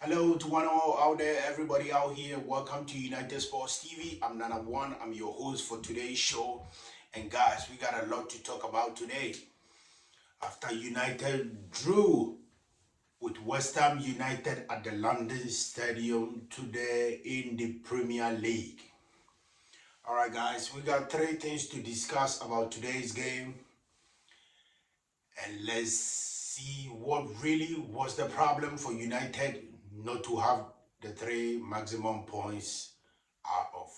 Hello to one all out there, everybody out here. Welcome to United Sports TV. I'm Nana One. I'm your host for today's show. And guys, we got a lot to talk about today. After United drew with West Ham United at the London Stadium today in the Premier League. All right, guys, we got three things to discuss about today's game. And let's see what really was the problem for United not to have the three maximum points out of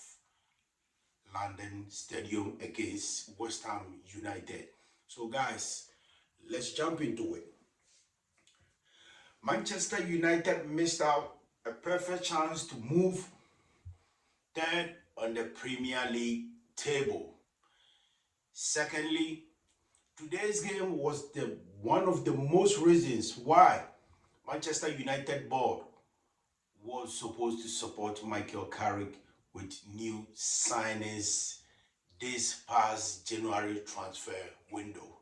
London Stadium against West Ham United. So guys, let's jump into it. Manchester United missed out a perfect chance to move third on the Premier League table. Secondly, today's game was one of the most reasons why Manchester United board was supposed to support Michael Carrick with new signings this past January transfer window.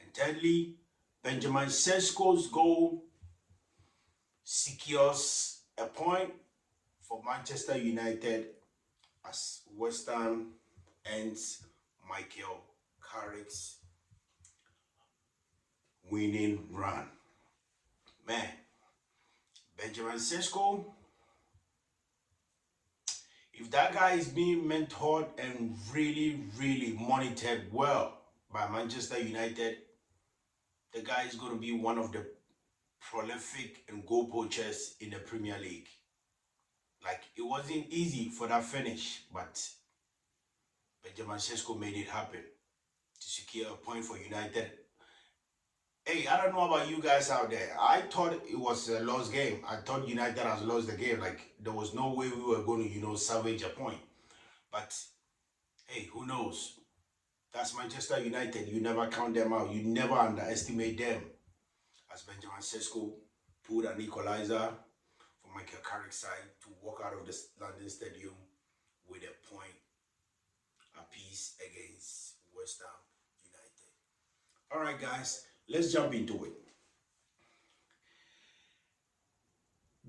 And thirdly, Benjamin SESKO's goal secures a point for Manchester United as West Ham ends Michael Carrick's winning run. Man, Benjamin SESKO, if that guy is being mentored and really monitored well by Manchester United, the guy is going to be one of the prolific and goal poachers in the Premier League. Like, it wasn't easy for that finish, but Benjamin SESKO made it happen to secure a point for United. Hey, I don't know about you guys out there. I thought it was a lost game. I thought United has lost the game. Like, there was no way we were going to, salvage a point. But, hey, who knows? That's Manchester United. You never count them out. You never underestimate them. As Benjamin SESKO put an equalizer for Michael Carrick's side to walk out of the London Stadium with a point apiece against West Ham United. All right, guys. Let's jump into it.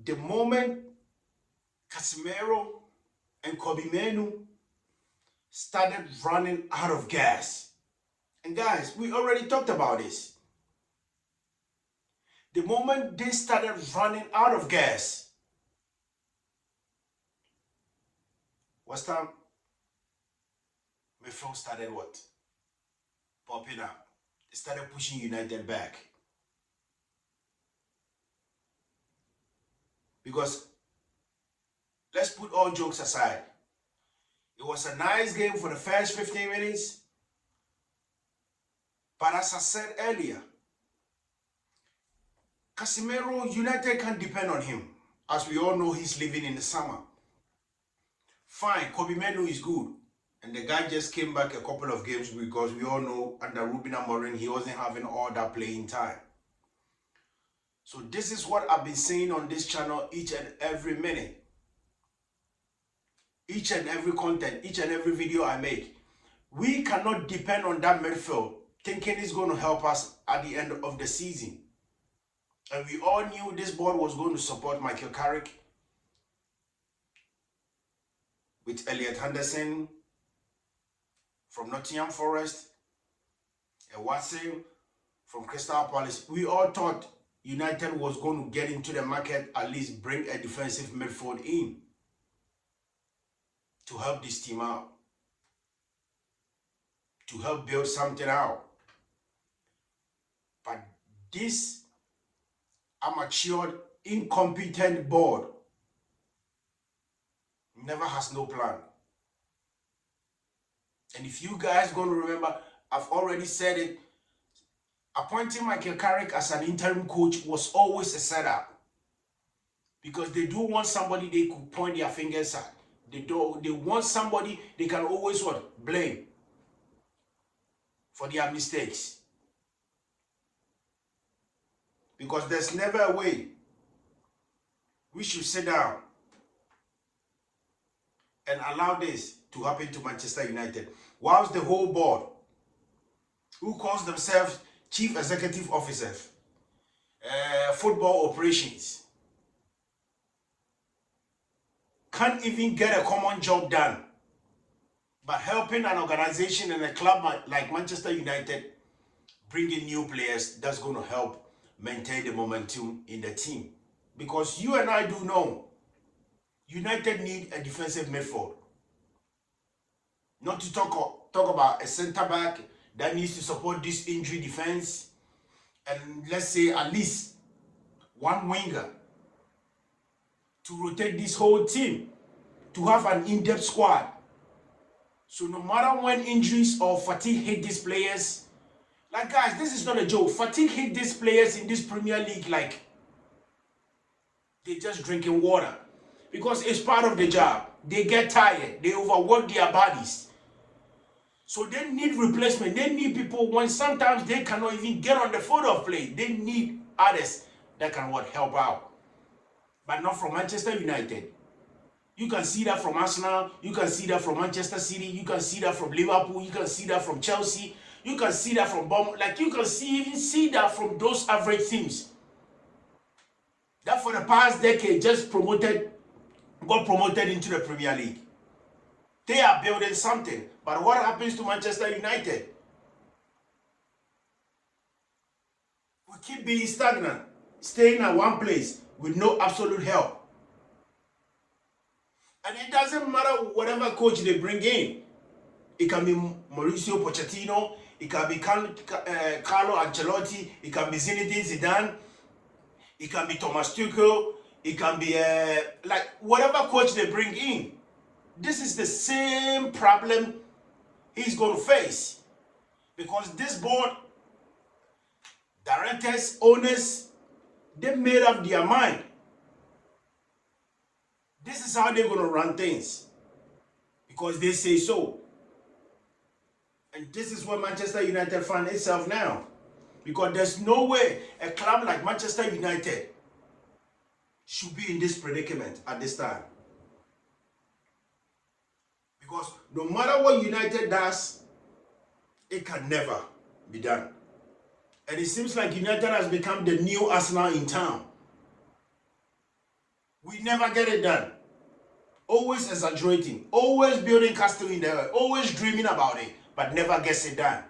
The moment Casemiro and Kobe Manu started running out of gas, and guys, we already talked about this. The moment they started running out of gas, West Ham midfield started what? Popping up. They started pushing United back. Because, let's put all jokes aside. It was a nice game for the first 15 minutes. But as I said earlier, Casemiro, United can depend on him. As we all know, he's living in the summer. Fine, Kobe Manu is good. And the guy just came back a couple of games because we all know under Ruben Amorim, he wasn't having all that playing time. So this is what I've been saying on this channel each and every minute. Each and every content, each and every video I make. We cannot depend on that midfield thinking it's going to help us at the end of the season. And we all knew this board was going to support Michael Carrick with Elliot Henderson from Nottingham Forest, and Watson from Crystal Palace. We all thought United was going to get into the market, at least bring a defensive midfield in to help this team out, to help build something out. But this amateur, incompetent board never has no plan. And if you guys going to remember, I've already said it, appointing Michael Carrick as an interim coach was always a setup. Because they do want somebody they could point their fingers at. They want somebody they can always blame for their mistakes. Because there's never a way we should sit down and allow this to happen to Manchester United, whilst the whole board, who calls themselves chief executive officers, football operations, can't even get a common job done. But helping an organization and a club like Manchester United bring in new players, that's going to help maintain the momentum in the team. Because you and I do know, United need a defensive midfield. Not to talk about a centre back that needs to support this injury defense, and let's say at least one winger to rotate this whole team, to have an in-depth squad. So no matter when injuries or fatigue hit these players, like guys, this is not a joke. Fatigue hit these players in this Premier League like they're just drinking water. Because it's part of the job. They get tired. They overwork their bodies. So they need replacement. They need people when sometimes they cannot even get on the field of play. They need others that can help out. But not from Manchester United. You can see that from Arsenal. You can see that from Manchester City. You can see that from Liverpool. You can see that from Chelsea. You can see that from Bournemouth. Like you can even see that from those average teams. That for the past decade just got promoted into the Premier League. They are building something. But what happens to Manchester United? We keep being stagnant, staying at one place with no absolute help. And it doesn't matter whatever coach they bring in. It can be Mauricio Pochettino, it can be Carlo Ancelotti, it can be Zinedine Zidane, it can be Thomas Tuchel, it can be like whatever coach they bring in. This is the same problem he's going to face. Because this board, directors, owners, they made up their mind. This is how they're going to run things. Because they say so. And this is where Manchester United finds itself now. Because there's no way a club like Manchester United should be in this predicament at this time. Because no matter what United does, it can never be done. And it seems like United has become the new Arsenal in town. We never get it done. Always exaggerating, always building castle in the air, always dreaming about it, but never gets it done.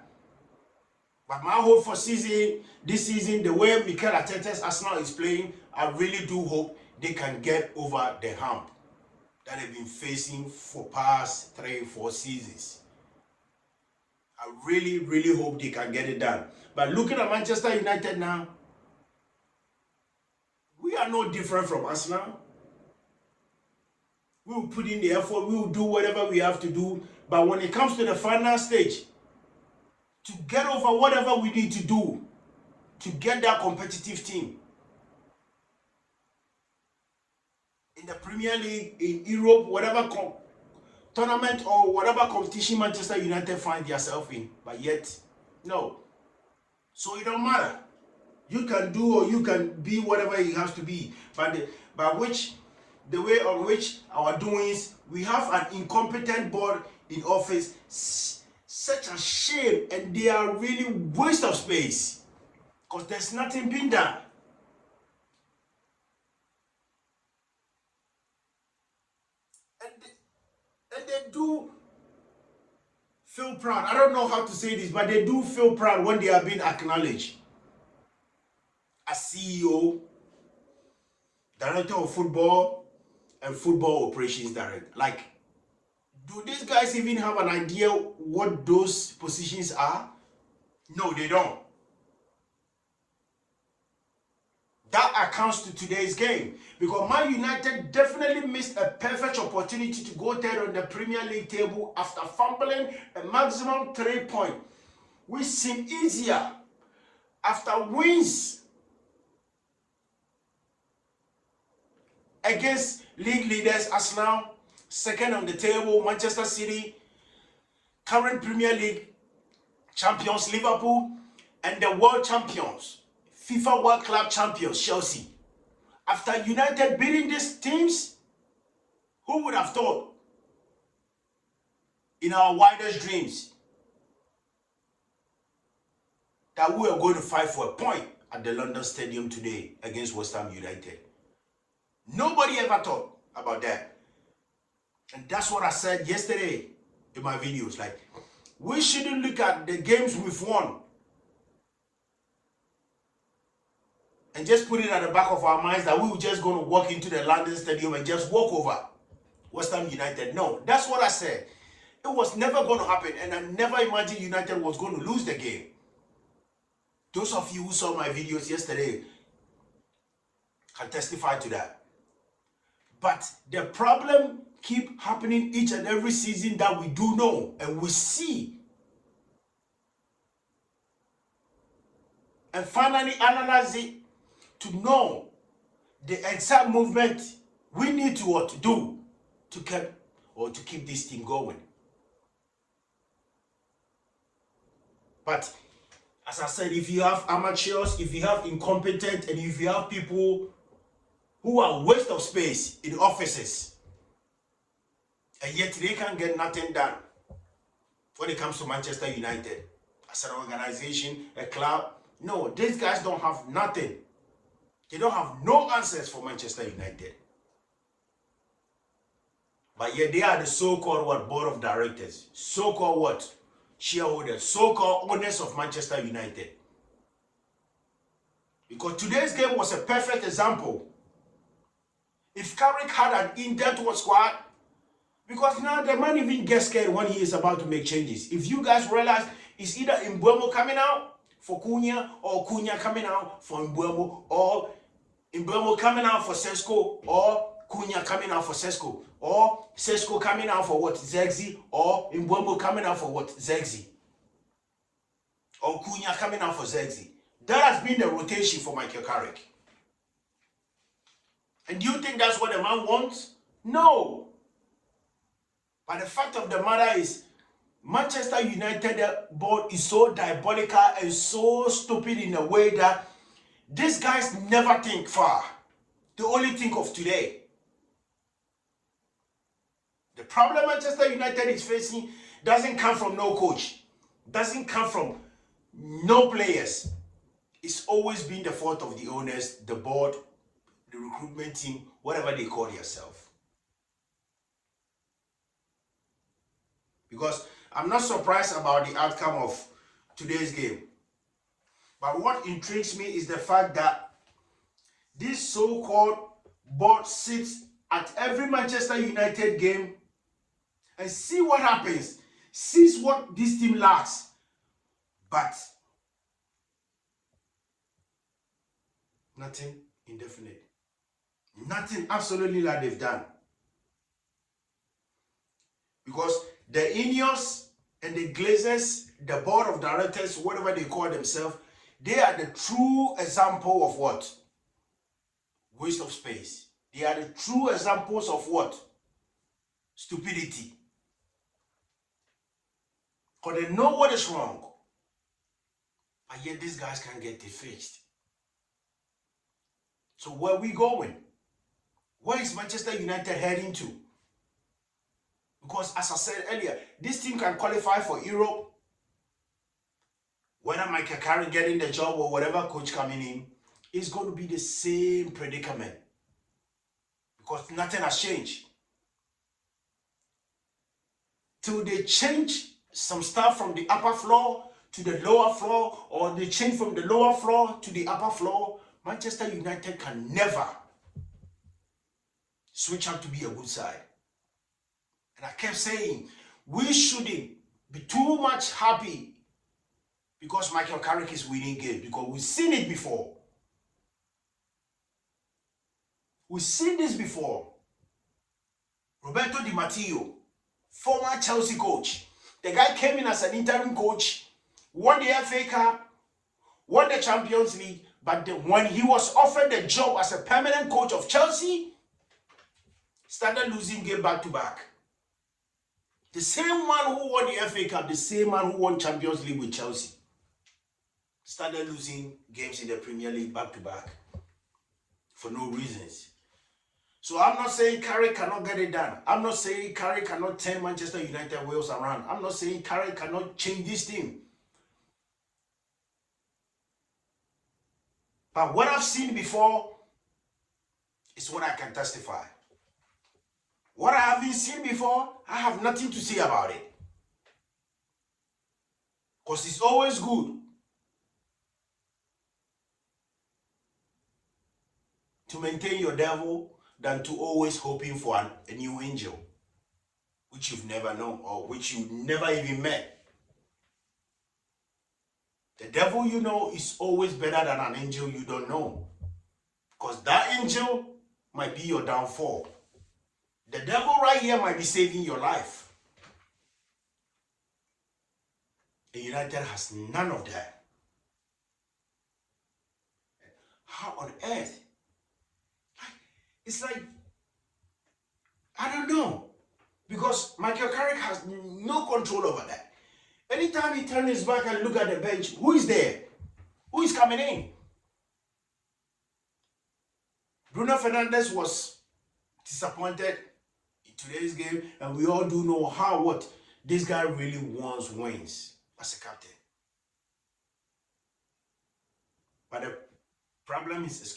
But my hope for this season, the way Mikel Arteta's Arsenal is playing, I really do hope they can get over the hump that they've been facing for past 3-4 seasons. I really, really hope they can get it done. But looking at Manchester United now, we are no different from Arsenal. We will put in the effort, we will do whatever we have to do. But when it comes to the final stage, to get over whatever we need to do, to get that competitive team, in the Premier League, in Europe, whatever tournament or whatever competition Manchester United find themselves in, but yet, no. So it don't matter. You can do or you can be whatever it has to be, but the way on which our doings, we have an incompetent board in office, such a shame, and they are really waste of space, because there's nothing being done. And they do feel proud. I don't know how to say this, but they do feel proud when they are being acknowledged. As CEO, Director of Football, and Football Operations Director. Like, do these guys even have an idea what those positions are? No, they don't. That accounts to today's game. Because Man United definitely missed a perfect opportunity to go third on the Premier League table after fumbling a maximum 3 points, which seemed easier after wins against league leaders Arsenal, second on the table Manchester City, current Premier League champions Liverpool, and the world champions, FIFA World Club champions Chelsea. After United beating these teams, who would have thought in our wildest dreams that we are going to fight for a point at the London Stadium today against West Ham United? Nobody ever thought about that. And that's what I said yesterday in my videos. Like, we shouldn't look at the games we've won and just put it at the back of our minds that we were just going to walk into the London Stadium and just walk over West Ham United. No, that's what I said. It was never going to happen, and I never imagined United was going to lose the game. Those of you who saw my videos yesterday can testify to that. But the problem keep happening each and every season that we do know and we see. And finally analyze it to know the exact movement we need to do to keep this team going. But as I said, if you have amateurs, if you have incompetent, and if you have people who are waste of space in offices, and yet they can get nothing done when it comes to Manchester United as an organization, a club. No, these guys don't have nothing. They don't have no answers for Manchester United. But yet they are the so-called what, board of directors, so-called what, shareholders, so-called owners of Manchester United. Because today's game was a perfect example. If Carrick had an in-depth squad, because now the man even gets scared when he is about to make changes. If you guys realize it's either Mbeumo coming out for Cunha, or Cunha coming out for Mbeumo, or Mbeumo coming out for SESKO, or Cunha coming out for SESKO, or SESKO coming out for what, Zexi, or Mbeumo coming out for what, Zexi, or Cunha coming out for Zexi. That has been the rotation for Michael Carrick. And do you think that's what the man wants? No. But the fact of the matter is, Manchester United board is so diabolical and so stupid in a way that these guys never think far. They only think of today. The problem Manchester United is facing doesn't come from no coach, doesn't come from no players. It's always been the fault of the owners, the board, the recruitment team, whatever they call yourself. Because I'm not surprised about the outcome of today's game. But what intrigues me is the fact that this so-called board sits at every Manchester United game and see what happens, sees what this team lacks, but nothing indefinite. Nothing absolutely that they've done. Because the Ineos and the Glazers, the board of directors, whatever they call themselves, they are the true example of what? Waste of space. They are the true examples of what? Stupidity. Because they know what is wrong. But yet these guys can't get it fixed. So where are we going? Where is Manchester United heading to? Because as I said earlier, this team can qualify for Europe. Whether Michael Carrick getting the job or whatever coach coming in, it's going to be the same predicament. Because nothing has changed. Till they change some stuff from the upper floor to the lower floor, or they change from the lower floor to the upper floor, Manchester United can never switch up to be a good side. And I kept saying, we shouldn't be too much happy because Michael Carrick is winning games, because we've seen it before. We've seen this before. Roberto Di Matteo, former Chelsea coach. The guy came in as an interim coach, won the FA Cup, won the Champions League, but when he was offered the job as a permanent coach of Chelsea, started losing game back to back. The same man who won the FA Cup, the same man who won Champions League with Chelsea, started losing games in the Premier League back to back for no reasons. So I'm not saying Carrick cannot get it done. I'm not saying Carrick cannot turn Manchester United wheels around. I'm not saying Carrick cannot change this team. But what I've seen before is what I can testify. What I haven't seen before, I have nothing to say about it. Because it's always good to maintain your devil than to always hoping for a new angel, which you've never known or which you never even met. The devil you know is always better than an angel you don't know. Because that angel might be your downfall. The devil right here might be saving your life. The United has none of that. How on earth? It's like, I don't know. Because Michael Carrick has no control over that. Anytime he turns his back and look at the bench, who is there? Who is coming in? Bruno Fernandes was disappointed in today's game, and we all do know what this guy really wants wins as a captain. But the problem is,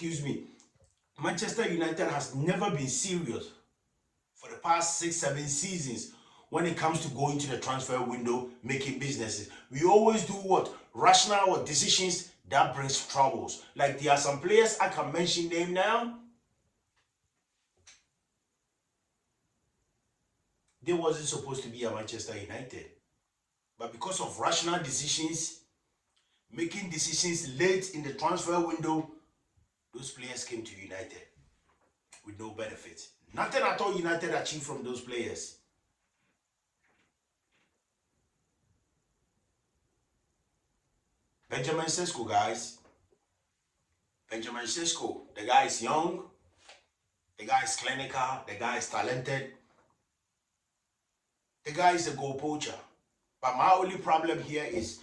Manchester United has never been serious for the past 6-7 seasons when it comes to going to the transfer window, making businesses. We always do rational decisions that brings troubles. Like there are some players I can mention name now. They wasn't supposed to be at Manchester United. But because of rational decisions, making decisions late in the transfer window, those players came to United with no benefit. Nothing at all United achieved from those players. Benjamin SESKO, guys. Benjamin SESKO. The guy is young. The guy is clinical. The guy is talented. The guy is a goal poacher. But my only problem here is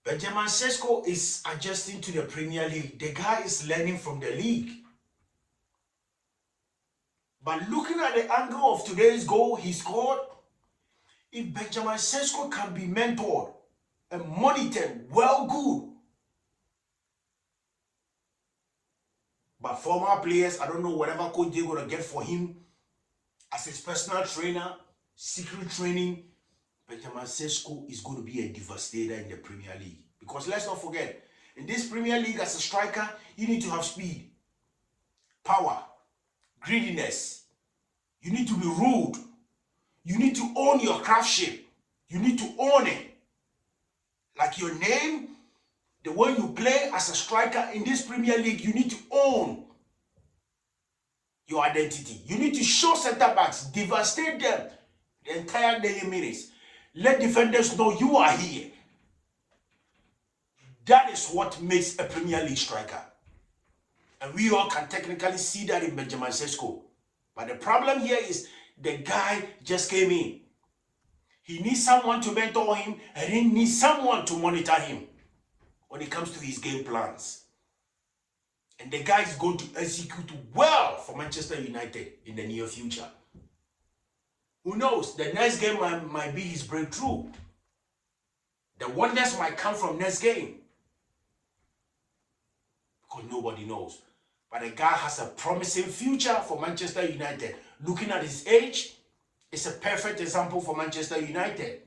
Benjamin SESKO is adjusting to the Premier League. The guy is learning from the league. But looking at the angle of today's goal he scored, if Benjamin SESKO can be mentored and monitored, well, good. But former players, I don't know whatever coach they're going to get for him as his personal trainer, secret training, Benjamin SESKO is going to be a devastator in the Premier League. Because let's not forget, in this Premier League as a striker, you need to have speed, power, greediness. You need to be rude. You need to own your craftsmanship. You need to own it. Like your name, the way you play as a striker in this Premier League, you need to own your identity. You need to show center backs, devastate them the entire daily minutes. Let defenders know you are here. That is what makes a Premier League striker. And we all can technically see that in Benjamin SESKO. But the problem here is the guy just came in. He needs someone to mentor him, and he needs someone to monitor him when it comes to his game plans. And the guy is going to execute well for Manchester United in the near future. Who knows? The next game might be his breakthrough. The wonders might come from next game. Because nobody knows. But the guy has a promising future for Manchester United. Looking at his age, it's a perfect example for Manchester United.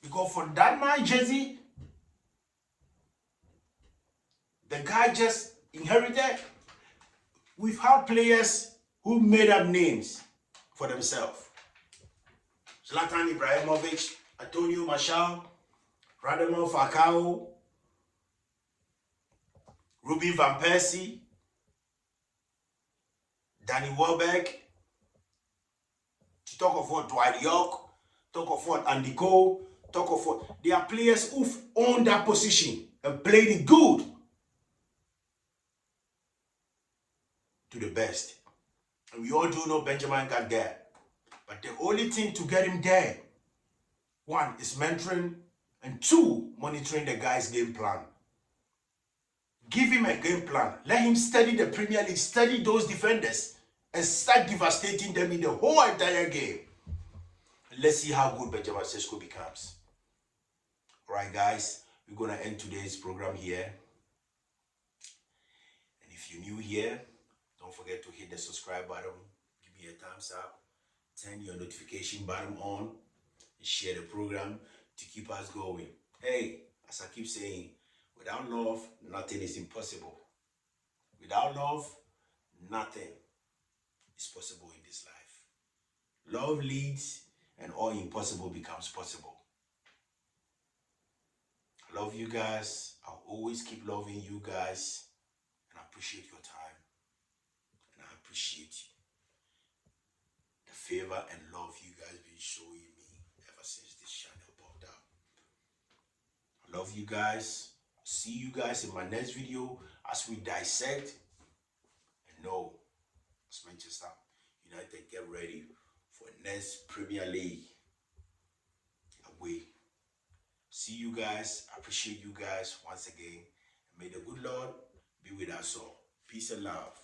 Because for that man jersey, the guy just inherited. We've had players who made up names for themselves. Zlatan Ibrahimovic, Antonio Martial, Radamel Falcao, Ruben van Persie, Danny Welbeck, to talk of what Dwight York, talk of what Andy Cole, talk of what. They are players who've owned that position and played it good to the best. And we all do know Benjamin got there. But the only thing to get him there, one, is mentoring, and two, monitoring the guy's game plan. Give him a game plan. Let him study the Premier League, study those defenders, and start devastating them in the whole entire game. Let's see how good Benjamin SESKO becomes. Alright, guys, we're going to end today's program here. And if you're new here, don't forget to hit the subscribe button, give me a thumbs up, turn your notification button on, and share the program to keep us going. Hey, as I keep saying, without love, nothing is impossible. Without love, nothing is possible in this life. Love leads and all impossible becomes possible. I love you guys. I'll always keep loving you guys, and I appreciate your time, and I appreciate the favor and love you guys been showing me ever since this channel popped up. I love you guys. See you guys in my next video as we dissect and know as Manchester United get ready for next Premier League away. See you guys. Appreciate you guys once again. And may the good Lord be with us all. Peace and love.